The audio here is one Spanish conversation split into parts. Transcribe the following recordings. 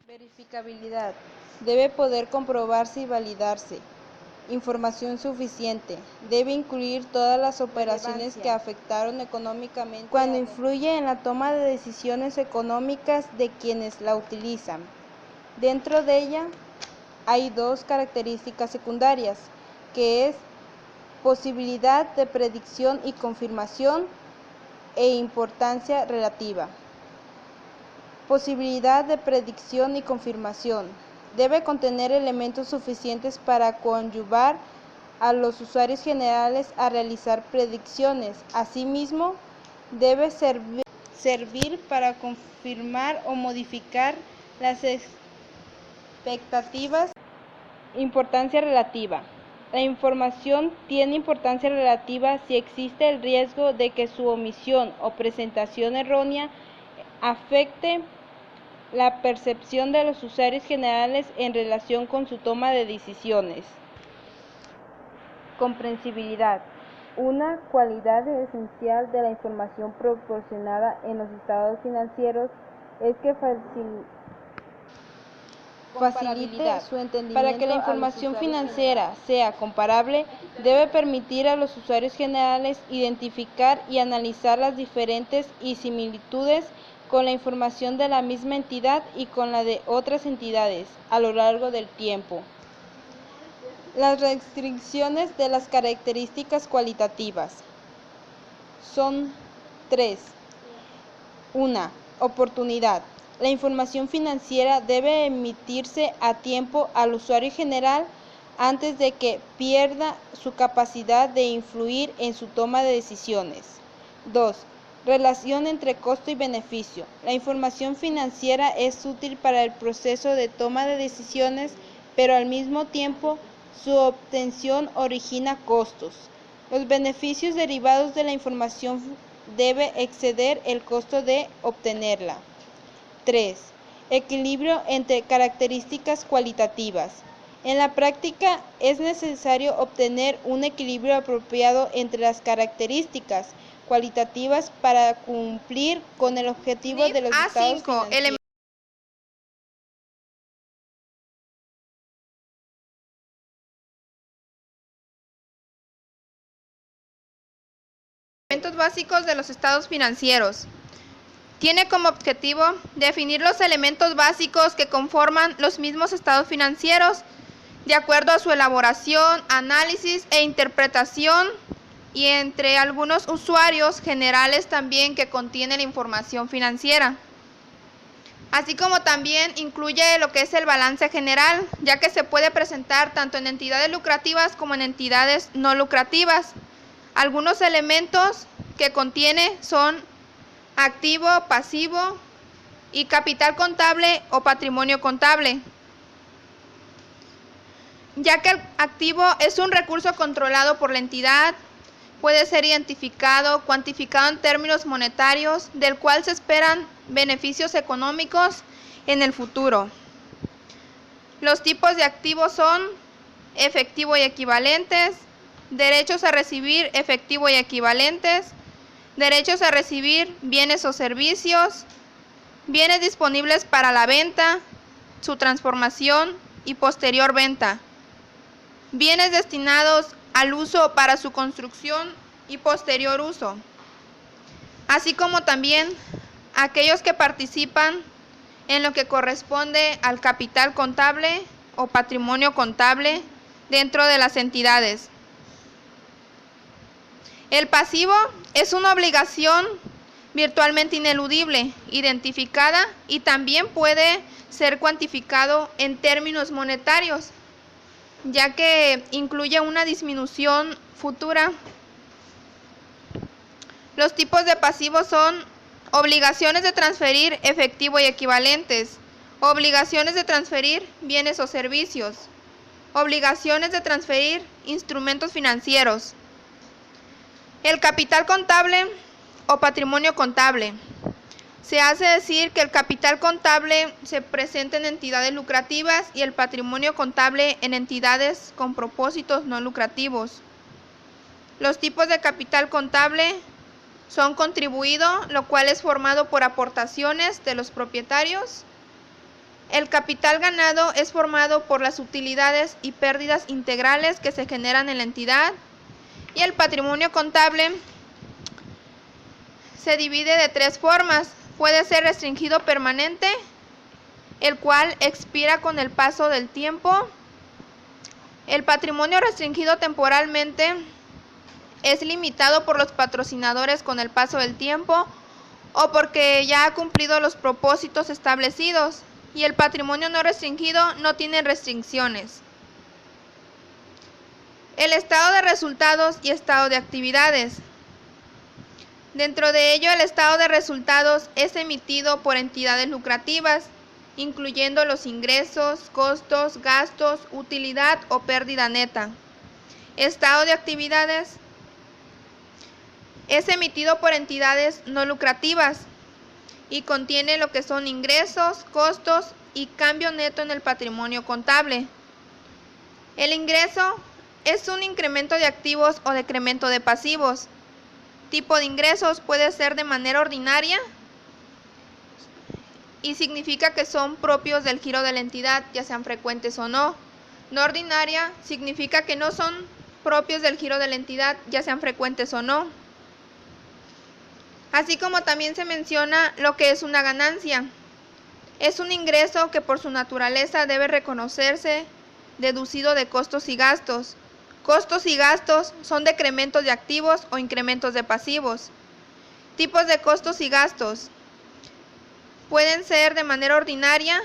Verificabilidad. Debe poder comprobarse y validarse. Información suficiente. Debe incluir todas las operaciones que afectaron económicamente cuando influye en la toma de decisiones económicas de quienes la utilizan. Dentro de ella hay dos características secundarias, que es posibilidad de predicción y confirmación e importancia relativa. Posibilidad de predicción y confirmación. Debe contener elementos suficientes para coadyuvar a los usuarios generales a realizar predicciones. Asimismo, debe servir para confirmar o modificar las expectativas. Importancia relativa. La información tiene importancia relativa si existe el riesgo de que su omisión o presentación errónea afecte la percepción de los usuarios generales en relación con su toma de decisiones. Comprensibilidad. Una cualidad esencial de la información proporcionada en los estados financieros es que facilite su entendimiento. Para que la información financiera sea comparable, debe permitir a los usuarios generales identificar y analizar las diferentes y similitudes con la información de la misma entidad y con la de otras entidades a lo largo del tiempo. Las restricciones de las características cualitativas son tres. 1. Oportunidad. La información financiera debe emitirse a tiempo al usuario general antes de que pierda su capacidad de influir en su toma de decisiones. 2. Relación entre costo y beneficio. La información financiera es útil para el proceso de toma de decisiones, pero al mismo tiempo su obtención origina costos. Los beneficios derivados de la información debe exceder el costo de obtenerla. 3. Equilibrio entre características cualitativas. En la práctica es necesario obtener un equilibrio apropiado entre las características cualitativas para cumplir con el objetivo de los estados financieros. Elementos básicos de los estados financieros. Tiene como objetivo definir los elementos básicos que conforman los mismos estados financieros de acuerdo a su elaboración, análisis e interpretación y entre algunos usuarios generales también que contiene la información financiera. Así como también incluye lo que es el balance general, ya que se puede presentar tanto en entidades lucrativas como en entidades no lucrativas. Algunos elementos que contiene son activo, pasivo y capital contable o patrimonio contable. Ya que el activo es un recurso controlado por la entidad, puede ser identificado, cuantificado en términos monetarios, del cual se esperan beneficios económicos en el futuro. Los tipos de activos son efectivo y equivalentes, derechos a recibir efectivo y equivalentes, derechos a recibir bienes o servicios, bienes disponibles para la venta, su transformación y posterior venta, bienes destinados al uso para su construcción y posterior uso, así como también aquellos que participan en lo que corresponde al capital contable o patrimonio contable dentro de las entidades. El pasivo es una obligación virtualmente ineludible, identificada y también puede ser cuantificado en términos monetarios, ya que incluye una disminución futura. Los tipos de pasivos son obligaciones de transferir efectivo y equivalentes, obligaciones de transferir bienes o servicios, obligaciones de transferir instrumentos financieros. El capital contable o patrimonio contable. Se hace decir que el capital contable se presenta en entidades lucrativas y el patrimonio contable en entidades con propósitos no lucrativos. Los tipos de capital contable son contribuido, lo cual es formado por aportaciones de los propietarios, El capital ganado es formado por las utilidades y pérdidas integrales que se generan en la entidad, y el patrimonio contable se divide de tres formas. Puede ser restringido permanente, el cual expira con el paso del tiempo. El patrimonio restringido temporalmente es limitado por los patrocinadores con el paso del tiempo o porque ya ha cumplido los propósitos establecidos, y el patrimonio no restringido no tiene restricciones. El estado de resultados y estado de actividades. Dentro de ello, el estado de resultados es emitido por entidades lucrativas, incluyendo los ingresos, costos, gastos, utilidad o pérdida neta. Estado de actividades es emitido por entidades no lucrativas y contiene lo que son ingresos, costos y cambio neto en el patrimonio contable. El ingreso es un incremento de activos o decremento de pasivos. Tipo de ingresos puede ser de manera ordinaria y significa que son propios del giro de la entidad, ya sean frecuentes o no. No ordinaria significa que no son propios del giro de la entidad, ya sean frecuentes o no. Así como también se menciona lo que es una ganancia. Es un ingreso que por su naturaleza debe reconocerse deducido de costos y gastos. Costos y gastos son decrementos de activos o incrementos de pasivos. Tipos de costos y gastos. Pueden ser de manera ordinaria,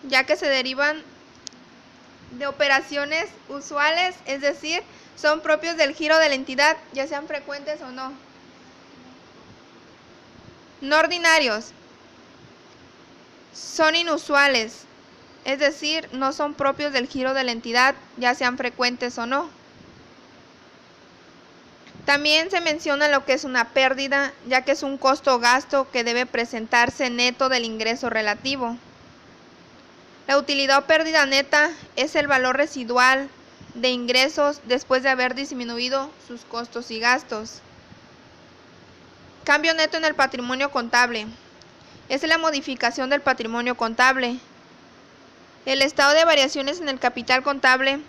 ya que se derivan de operaciones usuales, es decir, son propios del giro de la entidad, ya sean frecuentes o no. No ordinarios. Son inusuales, es decir, no son propios del giro de la entidad, ya sean frecuentes o no. También se menciona lo que es una pérdida, ya que es un costo o gasto que debe presentarse neto del ingreso relativo. La utilidad o pérdida neta es el valor residual de ingresos después de haber disminuido sus costos y gastos. Cambio neto en el patrimonio contable. Es la modificación del patrimonio contable. El estado de variaciones en el capital contable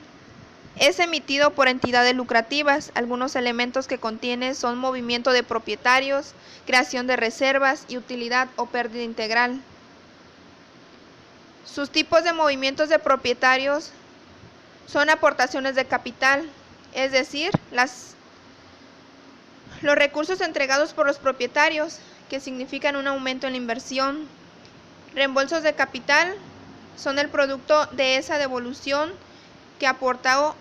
es emitido por entidades lucrativas. Algunos elementos que contiene son movimiento de propietarios, creación de reservas y utilidad o pérdida integral. Sus tipos de movimientos de propietarios son aportaciones de capital, es decir, los recursos entregados por los propietarios, que significan un aumento en la inversión. Reembolsos de capital son el producto de esa devolución que aportó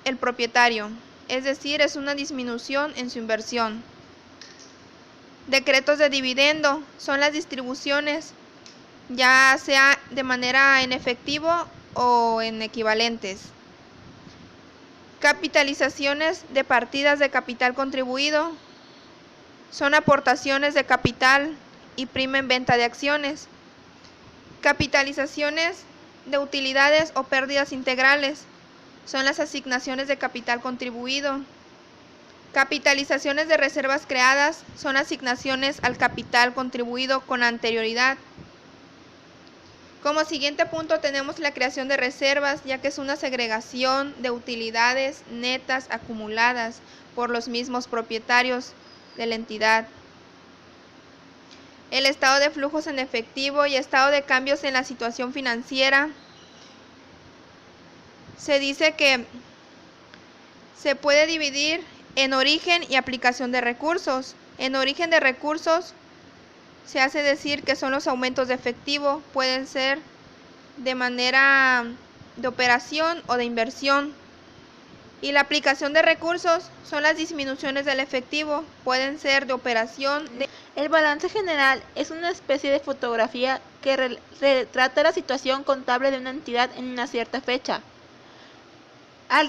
el propietario, es decir, es una disminución en su inversión. Decretos de dividendo son las distribuciones, ya sea de manera en efectivo o en equivalentes. Capitalizaciones de partidas de capital contribuido son aportaciones de capital y prima en venta de acciones. Capitalizaciones de utilidades o pérdidas integrales son las asignaciones de capital contribuido. Capitalizaciones de reservas creadas son asignaciones al capital contribuido con anterioridad. Como siguiente punto tenemos la creación de reservas, ya que es una segregación de utilidades netas acumuladas por los mismos propietarios de la entidad. El estado de flujos en efectivo y estado de cambios en la situación financiera. Se dice que se puede dividir en origen y aplicación de recursos. En origen de recursos se hace decir que son los aumentos de efectivo, pueden ser de manera de operación o de inversión. Y la aplicación de recursos son las disminuciones del efectivo, pueden ser de operación. El balance general es una especie de fotografía que retrata la situación contable de una entidad en una cierta fecha. Al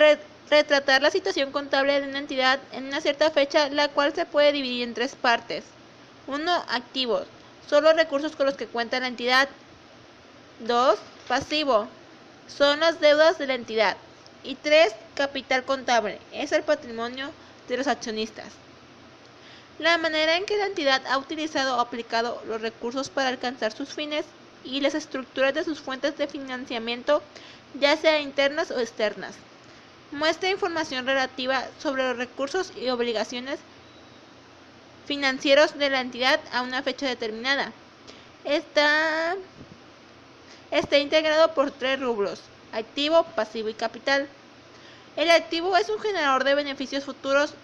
retratar la situación contable de una entidad en una cierta fecha, la cual se puede dividir en tres partes. 1. Activos, son los recursos con los que cuenta la entidad. 2. Pasivo, son las deudas de la entidad. Y 3. Capital contable, es el patrimonio de los accionistas. La manera en que la entidad ha utilizado o aplicado los recursos para alcanzar sus fines y las estructuras de sus fuentes de financiamiento, ya sea internas o externas. Muestra información relativa sobre los recursos y obligaciones financieros de la entidad a una fecha determinada. Está integrado por 3 rubros: activo, pasivo y capital. El activo es un generador de beneficios futuros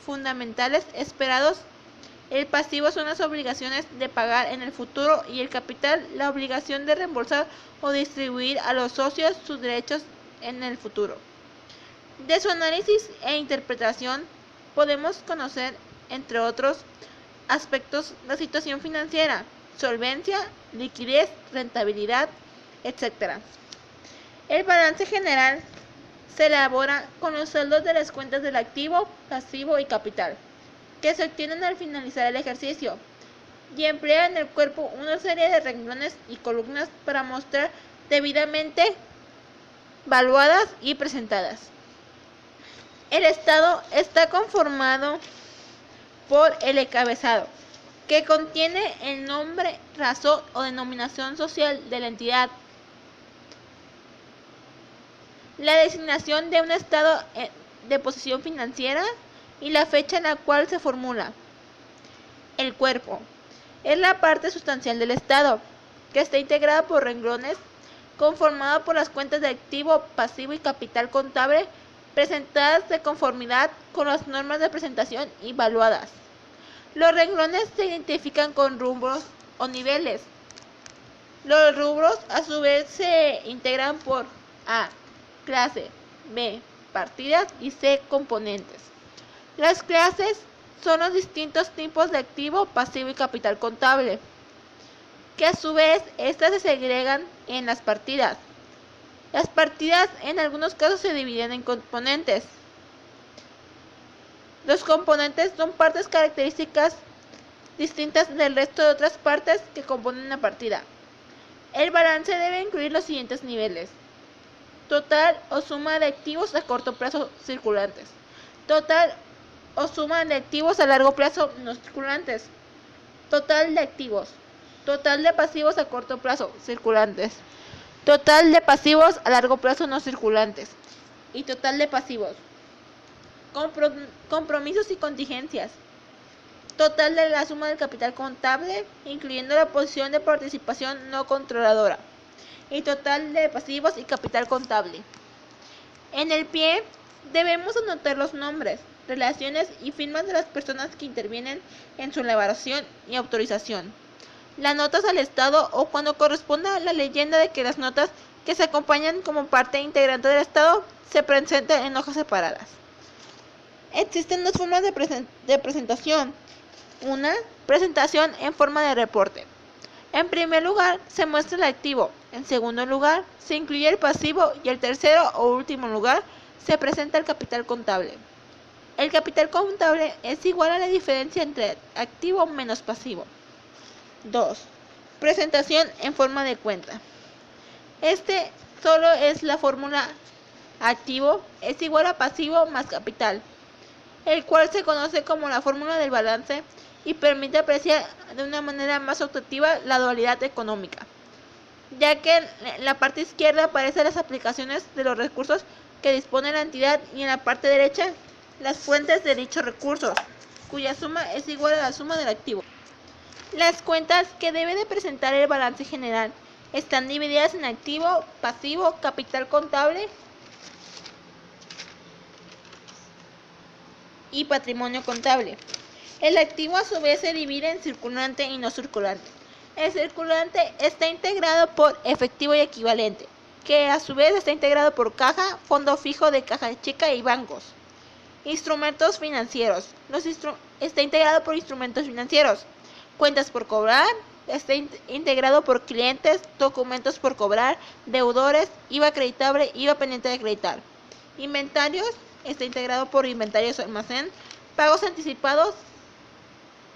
fundamentales esperados. El pasivo son las obligaciones de pagar en el futuro y el capital la obligación de reembolsar o distribuir a los socios sus derechos en el futuro. De su análisis e interpretación podemos conocer, entre otros aspectos, la situación financiera, solvencia, liquidez, rentabilidad, etc. El balance general se elabora con los saldos de las cuentas del activo, pasivo y capital, que se obtienen al finalizar el ejercicio, y emplea en el cuerpo una serie de renglones y columnas para mostrar debidamente valuadas y presentadas. El estado está conformado por el encabezado, que contiene el nombre, razón o denominación social de la entidad, la designación de un estado de posición financiera y la fecha en la cual se formula. El cuerpo es la parte sustancial del estado, que está integrada por renglones, conformado por las cuentas de activo, pasivo y capital contable, presentadas de conformidad con las normas de presentación y valuadas. Los renglones se identifican con rubros o niveles. Los rubros a su vez se integran por A, clase, B, partidas y C, componentes. Las clases son los distintos tipos de activo, pasivo y capital contable, que a su vez estas se segregan en las partidas. Las partidas en algunos casos se dividen en componentes. Los componentes son partes características distintas del resto de otras partes que componen una partida. El balance debe incluir los siguientes niveles: total o suma de activos a corto plazo circulantes, total o suma de activos a largo plazo no circulantes, total de activos, total de pasivos a corto plazo circulantes, total de pasivos a largo plazo no circulantes y total de pasivos, compromisos y contingencias, total de la suma del capital contable, incluyendo la posición de participación no controladora, y total de pasivos y capital contable. En el pie debemos anotar los nombres, relaciones y firmas de las personas que intervienen en su elaboración y autorización. Las notas al estado, o cuando corresponda la leyenda de que las notas que se acompañan como parte integrante del estado se presenten en hojas separadas. Existen dos formas de presentación. Una, presentación en forma de reporte. En primer lugar, se muestra el activo. En segundo lugar, se incluye el pasivo. Y en tercero o último lugar, se presenta el capital contable. El capital contable es igual a la diferencia entre activo menos pasivo. 2. Presentación en forma de cuenta. Este solo es la fórmula: activo es igual a pasivo más capital, el cual se conoce como la fórmula del balance y permite apreciar de una manera más objetiva la dualidad económica, ya que en la parte izquierda aparecen las aplicaciones de los recursos que dispone la entidad y en la parte derecha las fuentes de dichos recursos, cuya suma es igual a la suma del activo. Las cuentas que debe de presentar el balance general están divididas en activo, pasivo, capital contable y patrimonio contable. El activo a su vez se divide en circulante y no circulante. El circulante está integrado por efectivo y equivalente, que a su vez está integrado por caja, fondo fijo de caja chica y bancos. Instrumentos financieros. Está integrado por instrumentos financieros. Cuentas por cobrar. Está integrado por clientes, documentos por cobrar, deudores, IVA acreditable, IVA pendiente de acreditar. Inventarios. Está integrado por inventarios almacén. Pagos anticipados.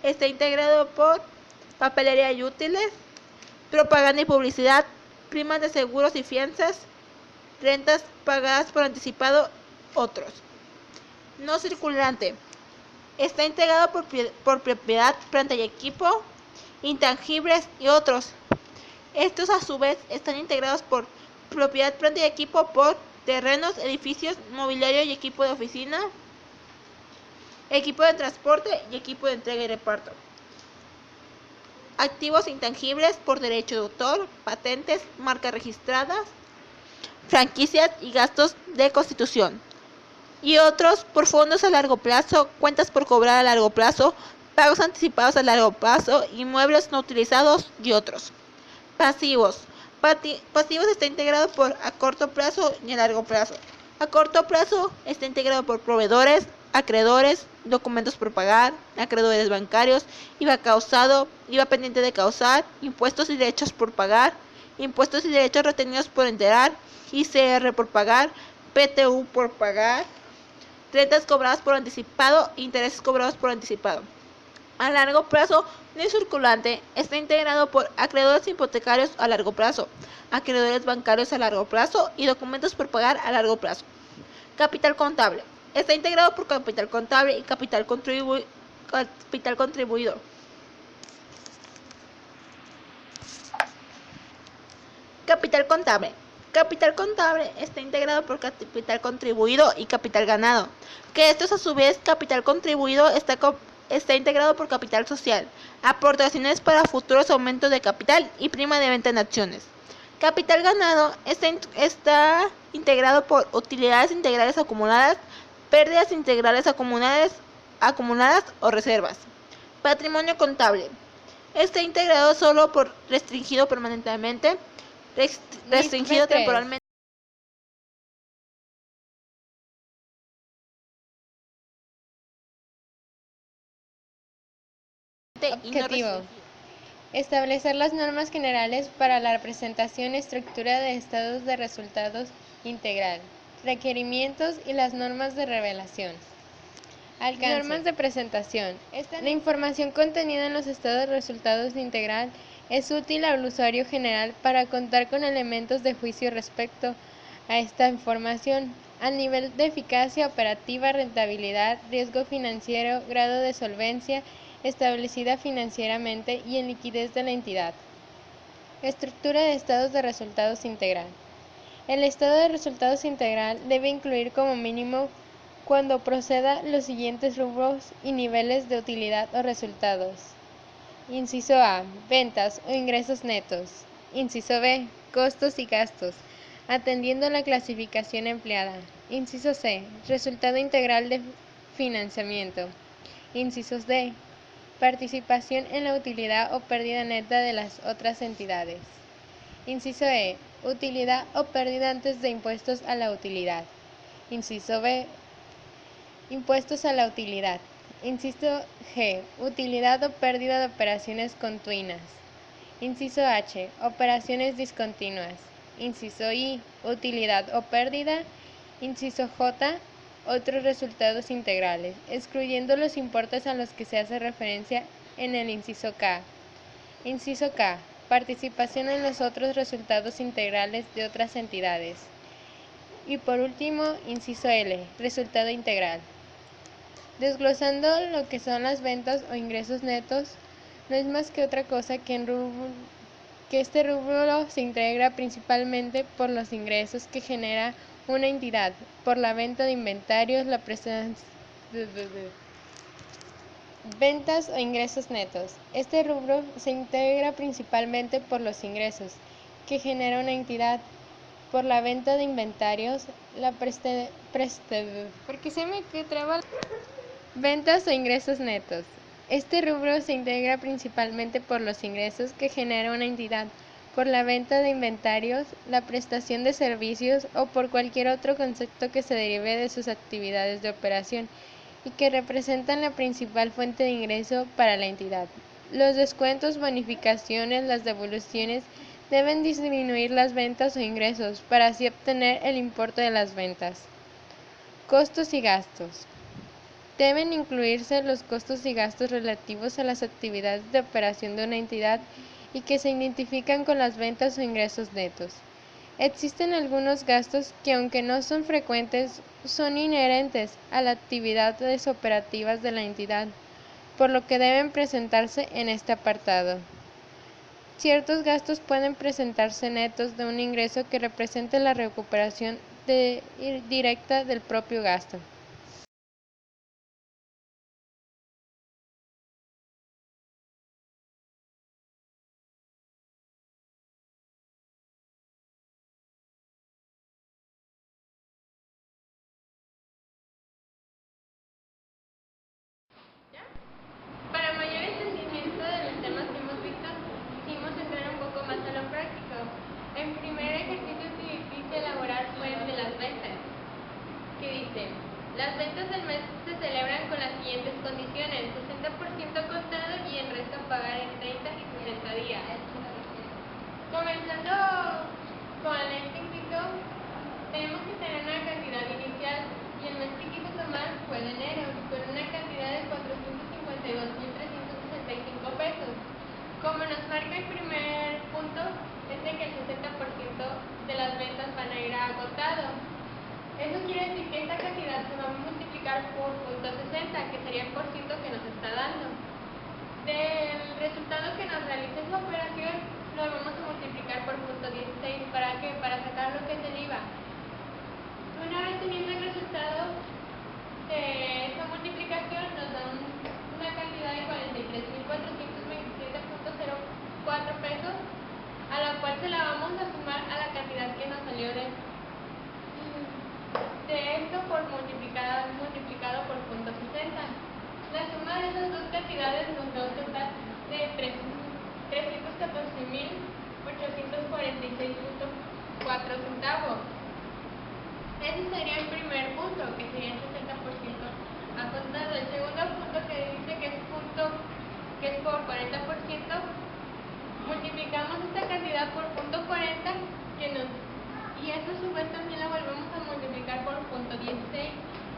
Está integrado por papelería y útiles. Propaganda y publicidad. Primas de seguros y fianzas. Rentas pagadas por anticipado. Otros. No circulante. Está integrado por propiedad, planta y equipo, intangibles y otros. Estos a su vez están integrados por propiedad, planta y equipo, por terrenos, edificios, mobiliario y equipo de oficina, equipo de transporte y equipo de entrega y reparto. Activos intangibles por derecho de autor, patentes, marcas registradas, franquicias y gastos de constitución. Y otros por fondos a largo plazo, cuentas por cobrar a largo plazo, pagos anticipados a largo plazo, inmuebles no utilizados y otros. Pasivos. Pasivos está integrado por a corto plazo y a largo plazo. A corto plazo está integrado por proveedores, acreedores, documentos por pagar, acreedores bancarios, IVA causado, IVA pendiente de causar, impuestos y derechos por pagar, impuestos y derechos retenidos por enterar, ICR por pagar, PTU por pagar, rentas cobradas por anticipado, intereses cobrados por anticipado. A largo plazo no circulante está integrado por acreedores hipotecarios a largo plazo, acreedores bancarios a largo plazo y documentos por pagar a largo plazo. Capital contable. Está integrado por capital contable y capital contribuido. Capital contable. Capital contable está integrado por capital contribuido y capital ganado, que estos a su vez capital contribuido está integrado por capital social, aportaciones para futuros aumentos de capital y prima de venta en acciones. Capital ganado está integrado por utilidades integrales acumuladas, pérdidas integrales acumuladas o reservas. Patrimonio contable. Está integrado solo por restringido permanentemente, restringido temporalmente. Objetivo. Establecer las normas generales para la presentación y estructura de estados de resultados integral, requerimientos y las normas de revelación. Alcance. Normas de presentación. La información contenida en los estados de resultados integral es útil al usuario general para contar con elementos de juicio respecto a esta información, a nivel de eficacia operativa, rentabilidad, riesgo financiero, grado de solvencia, establecida financieramente y en liquidez de la entidad. Estructura de estados de resultados integral. El estado de resultados integral debe incluir como mínimo, cuando proceda, los siguientes rubros y niveles de utilidad o resultados. Inciso A. Ventas o ingresos netos. Inciso B. Costos y gastos, atendiendo la clasificación empleada. Inciso C. Resultado integral de financiamiento. Incisos D. Participación en la utilidad o pérdida neta de las otras entidades. Inciso E. Utilidad o pérdida antes de impuestos a la utilidad. Inciso B. Impuestos a la utilidad. Inciso G. Utilidad o pérdida de operaciones continuas. Inciso H. Operaciones discontinuas. Inciso I. Utilidad o pérdida. Inciso J. Otros resultados integrales, excluyendo los importes a los que se hace referencia en el inciso K. Inciso K. Participación en los otros resultados integrales de otras entidades. Y por último, inciso L. Resultado integral. Desglosando lo que son las ventas o ingresos netos, no es más que otra cosa que este rubro se integra principalmente por los ingresos que genera una entidad, por la venta de inventarios, la prestación ventas o ingresos netos. Este rubro se integra principalmente por los ingresos que genera una entidad, por la venta de inventarios, la ventas o ingresos netos. Este rubro se integra principalmente por los ingresos que genera una entidad, por la venta de inventarios, la prestación de servicios o por cualquier otro concepto que se derive de sus actividades de operación y que representan la principal fuente de ingreso para la entidad. Los descuentos, bonificaciones, las devoluciones deben disminuir las ventas o ingresos para así obtener el importe de las ventas. Costos y gastos. Deben incluirse los costos y gastos relativos a las actividades de operación de una entidad y que se identifican con las ventas o ingresos netos. Existen algunos gastos que, aunque no son frecuentes, son inherentes a las actividades operativas de la entidad, por lo que deben presentarse en este apartado. Ciertos gastos pueden presentarse netos de un ingreso que represente la recuperación directa del propio gasto. Para mayor entendimiento de los temas que hemos visto, quisimos entrar un poco más a lo práctico. El primer ejercicio que quise elaborar fue el de las ventas, que dice: las ventas del mes se celebran con las siguientes condiciones: 60% contado y el resto a pagar en 30 y 60 días. Comenzando con el chiquito, tenemos que tener una cantidad inicial y el mes que quiso tomar fue de enero, con una cantidad de 452.365 pesos. Como nos marca el primer punto, es de que el 60% de las ventas van a ir a contado. Eso quiere decir que esta cantidad se va a multiplicar por .60, que sería el porciento que nos está dando. Del resultado que nos realice esa operación, lo vamos a multiplicar por .16. ¿Para qué? Para sacar lo que es el IVA. Una vez teniendo el resultado de esa multiplicación, nos da una cantidad de 43.427.04 pesos, a la cual se la vamos a sumar a la cantidad que nos salió de esto por multiplicado por .60. La suma de esas dos cantidades nos da un total de 314.846.4 centavos. Ese sería el primer punto, que sería el 60% a contado. El segundo punto, que dice que es por 40%, multiplicamos esta cantidad por .40, y eso a su vez también la volvemos a multiplicar por .16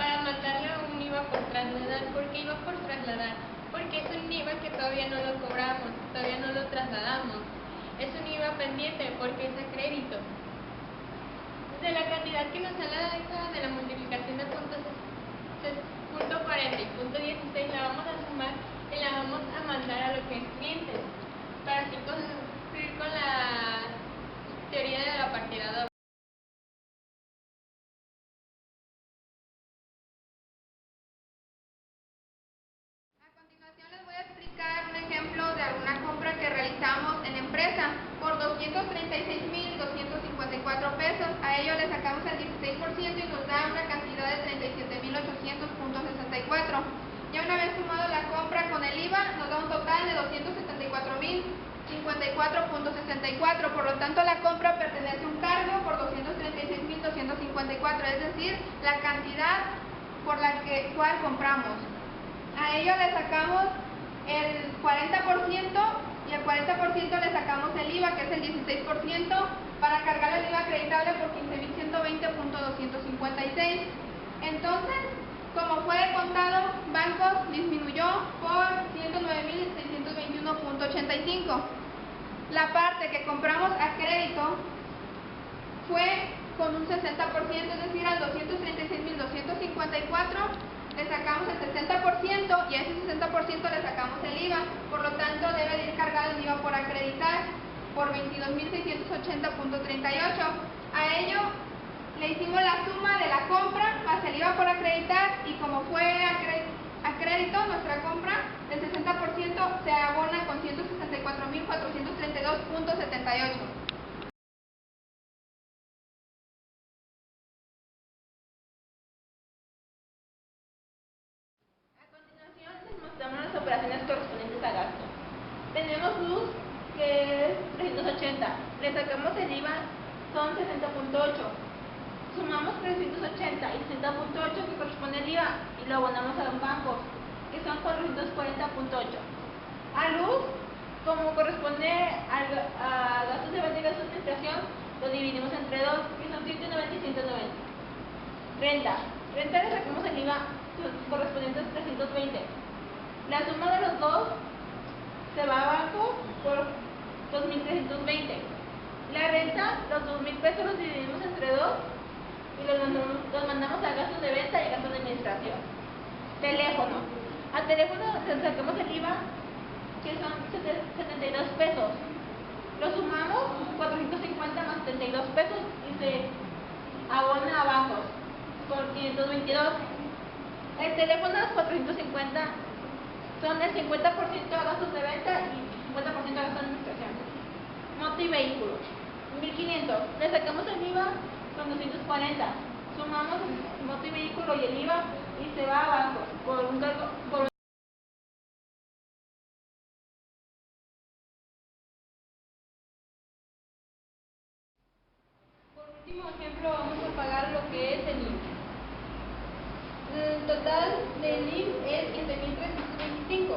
para mandarle a un IVA por trasladar. ¿Por qué IVA por trasladar? Porque es un IVA que todavía no lo cobramos, todavía no lo trasladamos. Es un IVA pendiente porque es a crédito. De la cantidad que nos sale de la multiplicación de .40 y .16 la vamos a sumar y la vamos a mandar a lo que es cliente, para así cumplir con la teoría de la partida doble. A continuación les voy a explicar un ejemplo de alguna compra que realizamos en empresa por 236.254 pesos. A ello le sacamos el 16% y nos da una cantidad de 37.800.64. Ya una vez sumado la compra con el IVA, nos da un total de 274.054.64. Por lo tanto, la compra pertenece a un cargo por 236.254, es decir, la cantidad por la cual compramos. A ello le sacamos el 40% y al 40% le sacamos el IVA, que es el 16%, para cargar el IVA acreditable por 15.020.256. Entonces, como fue de contado, bancos disminuyó por 109.621.85. La parte que compramos a crédito fue con un 60%, es decir, al 236.254 le sacamos el 60% y a ese 60% le sacamos el IVA. Por lo tanto, debe de ir cargado el IVA por acreditar por 22.680.38. A ello le hicimos la suma de la compra más el IVA por acreditar, y como fue a crédito, nuestra compra, el 60% se abona con 164.432.78. Las operaciones correspondientes a gasto. Tenemos luz, que es 380, le sacamos el IVA, son 60.8, sumamos 380 y 60.8 que corresponde al IVA y lo abonamos a los bancos, que son 440.8. A luz, como corresponde a gastos de venta y gastos de administración, lo dividimos entre dos, que son 190 y 190. Renta le sacamos el IVA correspondiente a 320. La suma de los dos se va abajo por 2.320. La renta, los 2.000 pesos los dividimos entre dos y los mandamos a gastos de venta y gastos de administración. Teléfono. Al teléfono le sacamos el IVA, que son 72 pesos. Lo sumamos, 450 más 72 pesos y se abona a bancos por 522. El teléfono de los 450 son el 50% a gastos de venta y 50% a gastos de administración. Moto y vehículo, 1500. Le sacamos el IVA con 240. Sumamos el moto y vehículo y el IVA y se va a bancos por un cargo. Por último ejemplo, vamos a pagar lo que es el IVA. El total del IVA es 15.325.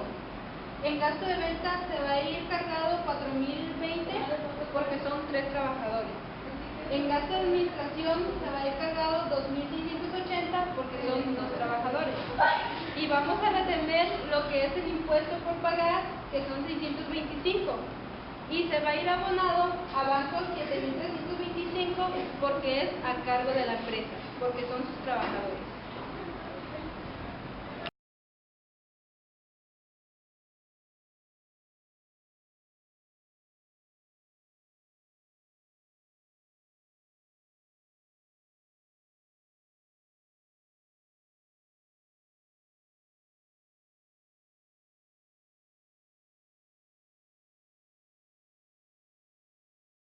En gasto de venta se va a ir cargado 4.020 porque son 3 trabajadores. En gasto de administración se va a ir cargado 2.680 porque son 2 trabajadores. Y vamos a retener lo que es el impuesto por pagar, que son 625. Y se va a ir abonado a bancos 7.325 porque es a cargo de la empresa, porque son sus trabajadores.